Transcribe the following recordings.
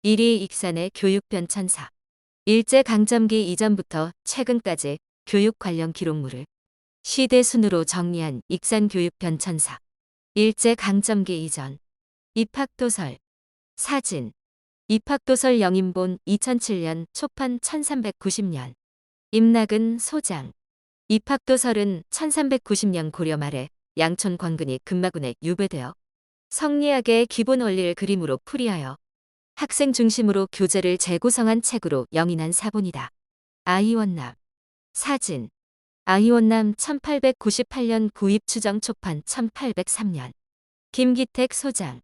1위 익산의 교육변 천사. 일제강점기 이전부터 최근까지 교육 관련 기록물을 시대 순으로 정리한 익산 교육변 천사. 일제강점기 이전. 입학도설. 사진. 입학도설 영인본 2007년 초판 1390년. 임낙은 소장. 입학도설은 1390년 고려 말에 양촌 권근이 금마군에 유배되어 성리학의 기본 원리를 그림으로 풀이하여 학생 중심으로 교재를 재구성한 책으로 영인한 사본이다. 아이원남. 사진. 아이원남 1898년 구입 추정 초판 1803년. 김기택 소장.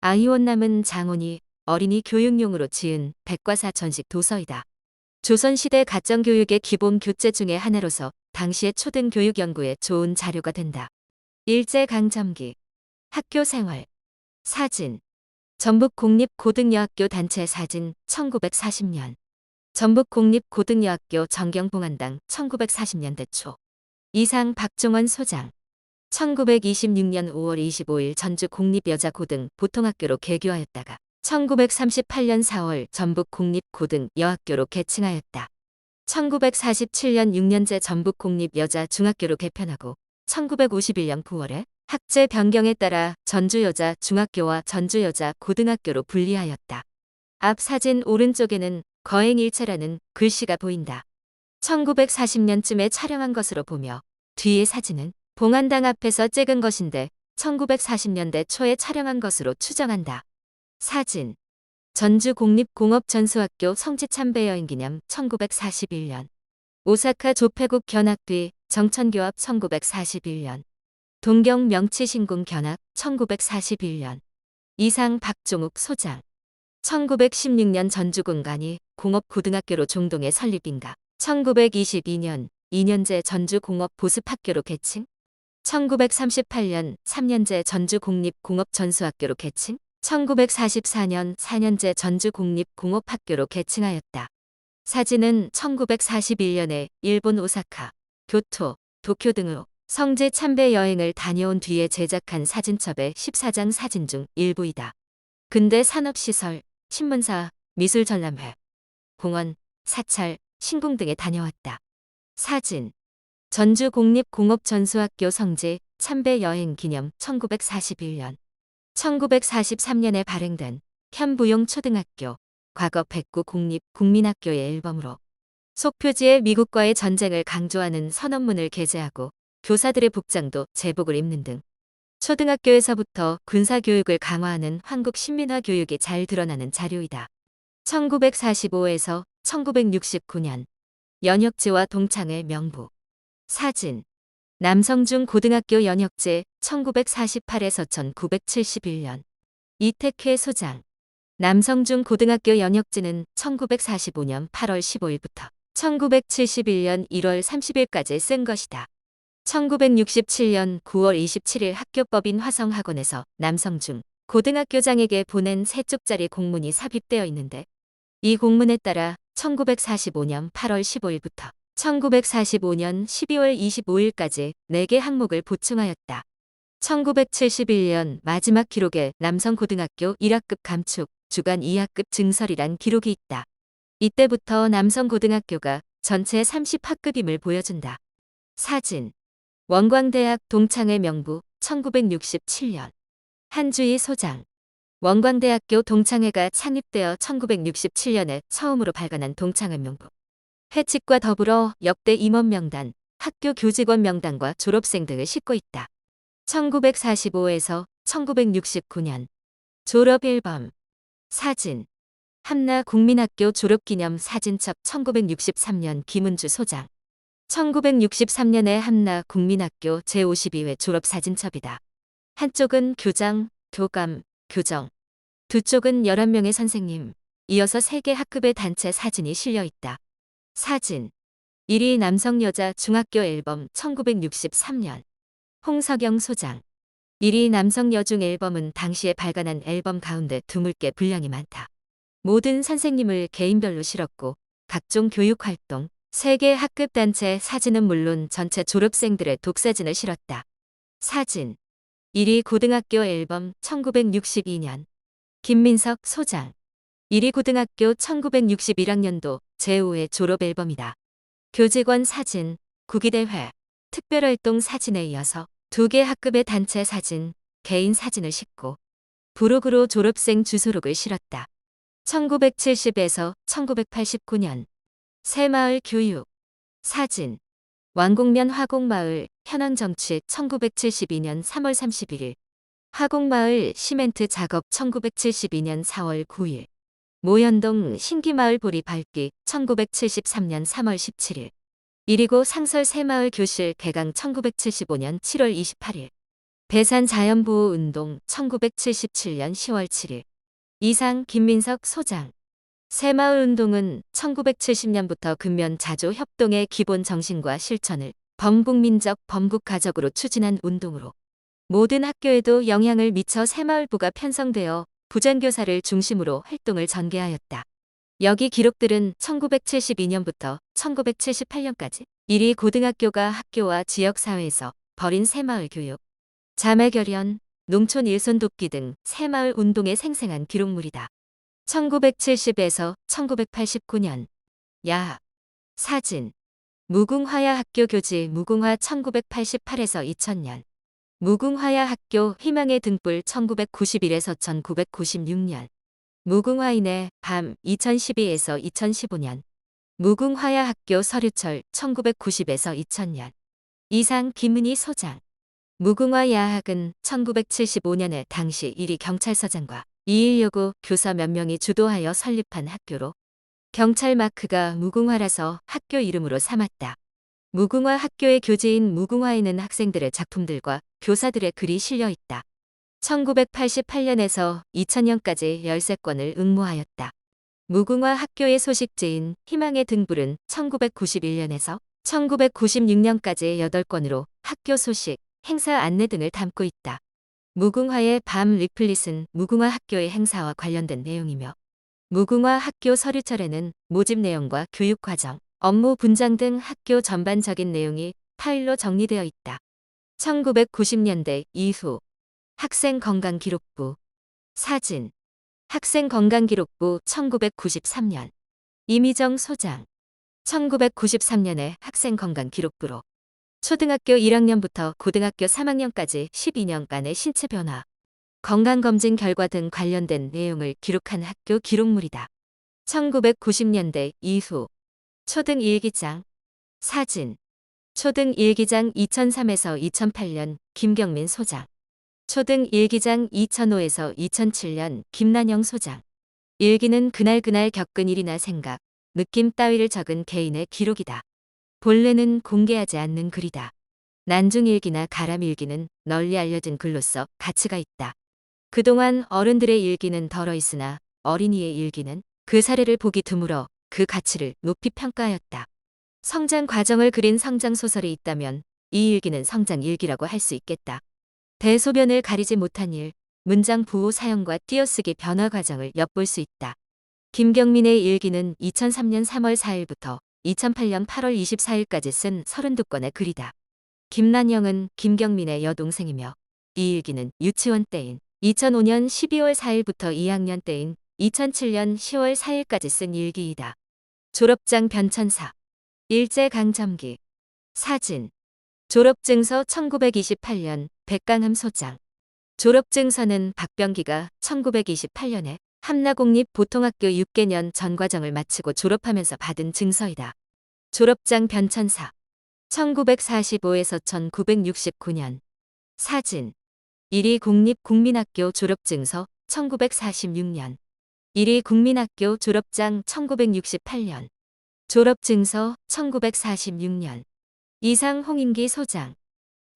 아이원남은 장원이 어린이 교육용으로 지은 백과사 전식 도서이다. 조선시대 가정교육의 기본 교재 중의 하나로서 당시의 초등교육 연구에 좋은 자료가 된다. 일제강점기. 학교생활. 사진. 전북공립고등여학교 단체 사진 1940년. 전북공립고등여학교 정경봉안당 1940년대 초. 이상 박종원 소장. 1926년 5월 25일 전주공립여자고등 보통학교로 개교하였다가 1938년 4월 전북공립고등여학교로 개칭하였다. 1947년 6년제 전북공립여자중학교로 개편하고 1951년 9월에 학제 변경에 따라 전주여자중학교와 전주여자고등학교로 분리하였다. 앞 사진 오른쪽에는 거행일체라는 글씨가 보인다. 1940년쯤에 촬영한 것으로 보며 뒤의 사진은 봉안당 앞에서 찍은 것인데 1940년대 초에 촬영한 것으로 추정한다. 사진. 전주공립공업전수학교 성지참배여행기념 1941년. 오사카 조폐국 견학 뒤 정천교합 1941년. 동경 명치신궁 견학 1941년. 이상 박종욱 소장. 1916년 전주공간이 공업고등학교로 종동에 설립인가. 1922년 2년제 전주공업보습학교로 개칭. 1938년 3년제 전주공립공업전수학교로 개칭. 1944년 4년제 전주공립공업학교로 개칭하였다. 사진은 1941년에 일본 오사카, 교토, 도쿄 등으로 성지 참배 여행을 다녀온 뒤에 제작한 사진첩의 14장 사진 중 일부이다. 근대 산업시설, 신문사, 미술전람회, 공원, 사찰, 신궁 등에 다녀왔다. 사진. 전주공립공업전수학교 성지 참배 여행 기념 1941년. 1943년에 발행된 현부용초등학교, 과거 백구공립국민학교의 앨범으로 속표지에 미국과의 전쟁을 강조하는 선언문을 게재하고 교사들의 복장도 제복을 입는 등 초등학교에서부터 군사교육을 강화하는 한국 신민화 교육이 잘 드러나는 자료이다. 1945에서 1969년 연혁지와 동창회 명부. 사진. 남성중 고등학교 연혁제 1948에서 1971년. 이택회 소장. 남성중 고등학교 연혁제는 1945년 8월 15일부터 1971년 1월 30일까지 쓴 것이다. 1967년 9월 27일 학교법인 화성학원에서 남성중 고등학교장에게 보낸 3쪽짜리 공문이 삽입되어 있는데 이 공문에 따라 1945년 8월 15일부터 1945년 12월 25일까지 4개 항목을 보충하였다. 1971년 마지막 기록에 남성고등학교 1학급 감축, 주간 2학급 증설이란 기록이 있다. 이때부터 남성고등학교가 전체 30학급임을 보여준다. 사진. 원광대학 동창회 명부 1967년. 한주희 소장. 원광대학교 동창회가 창립되어 1967년에 처음으로 발간한 동창회 명부. 회칙과 더불어 역대 임원 명단, 학교 교직원 명단과 졸업생 등을 싣고 있다. 1945에서 1969년. 졸업 앨범. 사진. 함나국민학교 졸업기념 사진첩 1963년 김은주 소장. 1963년에 함나국민학교 제52회 졸업사진첩이다. 한쪽은 교장, 교감, 교정. 두 쪽은 11명의 선생님, 이어서 3개 학급의 단체 사진이 실려 있다. 사진. 1위 남성 여자 중학교 앨범 1963년. 홍석영 소장. 1위 남성 여중 앨범은 당시에 발간한 앨범 가운데 드물게 분량이 많다. 모든 선생님을 개인별로 실었고 각종 교육활동, 3개 학급 단체 사진은 물론 전체 졸업생들의 독사진을 실었다. 사진. 1위 고등학교 앨범 1962년. 김민석 소장. 1위 고등학교 1961학년도 제5회 졸업 앨범이다. 교직원 사진, 구기대회, 특별활동 사진에 이어서 2개 학급의 단체 사진, 개인 사진을 싣고 부록으로 졸업생 주소록을 실었다. 1970에서 1989년 새마을 교육 사진 왕곡면 화곡마을 현황정취 1972년 3월 31일 화곡마을 시멘트 작업 1972년 4월 9일 모현동 신기마을 보리 밝기 1973년 3월 17일 1위고 상설 새마을 교실 개강 1975년 7월 28일 배산 자연보호운동 1977년 10월 7일 이상 김민석 소장 새마을운동은 1970년부터 근면 자조 협동의 기본 정신과 실천을 범국민적 범국가적으로 추진한 운동으로 모든 학교에도 영향을 미쳐 새마을부가 편성되어 부전교사를 중심으로 활동을 전개하였다. 여기 기록들은 1972년부터 1978년까지 1위 고등학교가 학교와 지역사회에서 벌인 새마을 교육, 자매결연, 농촌 일손 돕기 등 새마을 운동의 생생한 기록물이다. 1970에서 1989년 야학, 사진, 무궁화야 학교 교지 무궁화 1988에서 2000년 무궁화야 학교 희망의 등불 1991에서 1996년 무궁화인의 밤 2012에서 2015년 무궁화야 학교 서류철 1990에서 2000년 이상 김은희 소장 무궁화 야학은 1975년에 당시 1위 경찰서장과 2.16 교사 몇 명이 주도하여 설립한 학교로 경찰 마크가 무궁화라서 학교 이름으로 삼았다. 무궁화 학교의 교재인 무궁화에는 학생들의 작품들과 교사들의 글이 실려 있다. 1988년에서 2000년까지 13권을 응모하였다. 무궁화 학교의 소식지인 희망의 등불은 1991년에서 1996년까지 8권으로 학교 소식, 행사 안내 등을 담고 있다. 무궁화의 밤 리플릿은 무궁화 학교의 행사와 관련된 내용이며 무궁화 학교 서류철에는 모집 내용과 교육과정, 업무 분장 등 학교 전반적인 내용이 파일로 정리되어 있다. 1990년대 이후 학생건강기록부 사진 학생건강기록부 1993년 이미정 소장 1993년에 학생건강기록부로 초등학교 1학년부터 고등학교 3학년까지 12년간의 신체 변화, 건강검진 결과 등 관련된 내용을 기록한 학교 기록물이다. 1990년대 이후 초등 일기장, 사진, 초등 일기장 2003에서 2008년 김경민 소장, 초등 일기장 2005에서 2007년 김난영 소장. 일기는 그날 겪은 일이나 생각, 느낌 따위를 적은 개인의 기록이다. 본래는 공개하지 않는 글이다. 난중일기나 가람일기는 널리 알려진 글로서 가치가 있다. 그동안 어른들의 일기는 덜어 있으나 어린이의 일기는 그 사례를 보기 드물어 그 가치를 높이 평가하였다. 성장 과정을 그린 성장소설이 있다면 이 일기는 성장일기라고 할 수 있겠다. 대소변을 가리지 못한 일, 문장 부호 사용과 띄어쓰기 변화 과정을 엿볼 수 있다. 김경민의 일기는 2003년 3월 4일부터 2008년 8월 24일까지 쓴 32건의 글이다. 김난영은 김경민의 여동생이며 이 일기는 유치원 때인 2005년 12월 4일부터 2학년 때인 2007년 10월 4일까지 쓴 일기이다. 졸업장 변천사, 일제강점기, 사진, 졸업증서 1928년 백강흠 소장. 졸업증서는 박병기가 1928년에 함나공립보통학교 6개년 전과정을 마치고 졸업하면서 받은 증서이다. 졸업장 변천사 1945에서 1969년 사진 1위 공립국민학교 졸업증서 1946년 1위 국민학교 졸업장 1968년 졸업증서 1946년 이상 홍인기 소장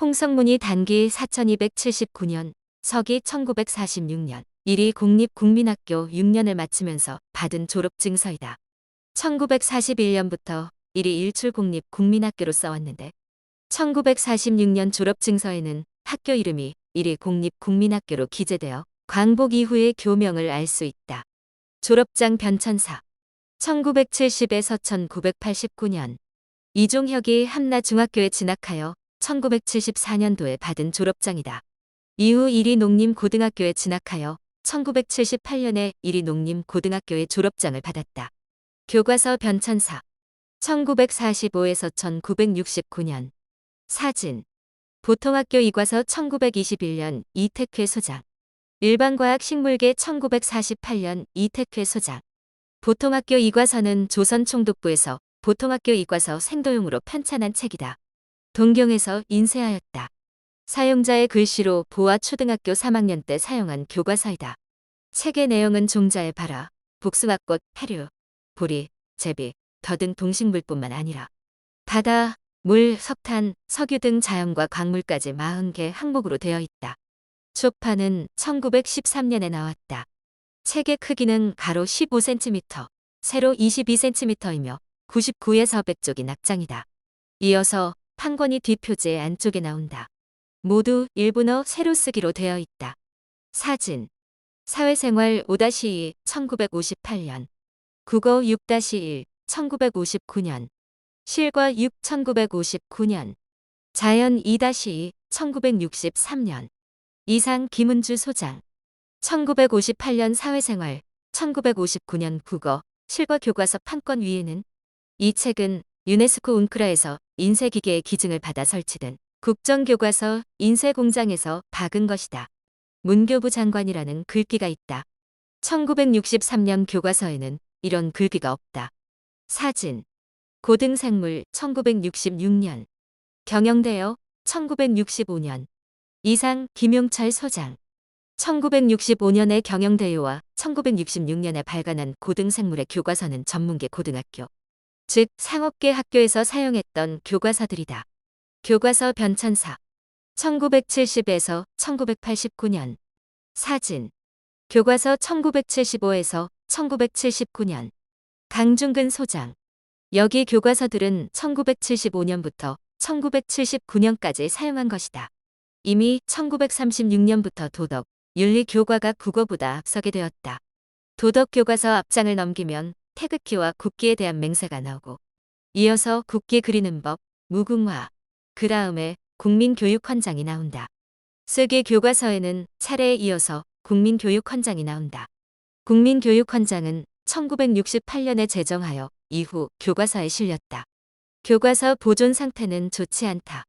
홍성문이 단기 4279년 서기 1946년 1위 공립국민학교 6년을 마치면서 받은 졸업증서이다. 1941년부터 1위 일출공립국민학교로 써왔는데 1946년 졸업증서에는 학교 이름이 1위 공립국민학교로 기재되어 광복 이후의 교명을 알 수 있다. 졸업장 변천사 1970에서 1989년 이종혁이 함나중학교에 진학하여 1974년도에 받은 졸업장이다. 이후 1위 농림고등학교에 진학하여 1978년에 이리농림고등학교의 졸업장을 받았다. 교과서 변천사 1945에서 1969년 사진 보통학교 이과서 1921년 이택회 소장 일반과학 식물계 1948년 이택회 소장 보통학교 이과서는 조선총독부에서 보통학교 이과서 생도용으로 편찬한 책이다. 동경에서 인쇄하였다. 사용자의 글씨로 보아 초등학교 3학년 때 사용한 교과서이다. 책의 내용은 종자의 발화, 복숭아꽃, 해류, 보리, 제비, 더 등 동식물뿐만 아니라 바다, 물, 석탄, 석유 등 자연과 광물까지 40개 항목으로 되어 있다. 초판은 1913년에 나왔다. 책의 크기는 가로 15cm, 세로 22cm이며 99에서 100쪽이 납장이다. 이어서 판권이 뒷표지의 안쪽에 나온다. 모두 일본어 세로쓰기로 되어 있다. 사진 사회생활 5-2 1958년 국어 6-1 1959년 실과 6 1959년 자연 2-2 1963년 이상 김은주 소장 1958년 사회생활 1959년 국어 실과 교과서 판권 위에는 이 책은 유네스코 운크라에서 인쇄기계의 기증을 받아 설치된 국정교과서 인쇄공장에서 박은 것이다. 문교부 장관이라는 글귀가 있다. 1963년 교과서에는 이런 글귀가 없다. 사진 고등생물 1966년 경영대여 1965년 이상 김용철 소장 1965년에 경영대요와 1966년에 발간한 고등생물의 교과서는 전문계 고등학교, 즉 상업계 학교에서 사용했던 교과서들이다. 교과서 변천사 1970에서 1989년 사진 교과서 1975에서 1979년 강중근 소장 여기 교과서들은 1975년부터 1979년까지 사용한 것이다. 이미 1936년부터 도덕, 윤리 교과가 국어보다 앞서게 되었다. 도덕 교과서 앞장을 넘기면 태극기와 국기에 대한 맹세가 나오고 이어서 국기 그리는 법, 무궁화, 그 다음에 국민교육헌장이 나온다. 쓰기 교과서에는 차례에 이어서 국민교육헌장이 나온다. 국민교육헌장은 1968년에 제정하여 이후 교과서에 실렸다. 교과서 보존 상태는 좋지 않다.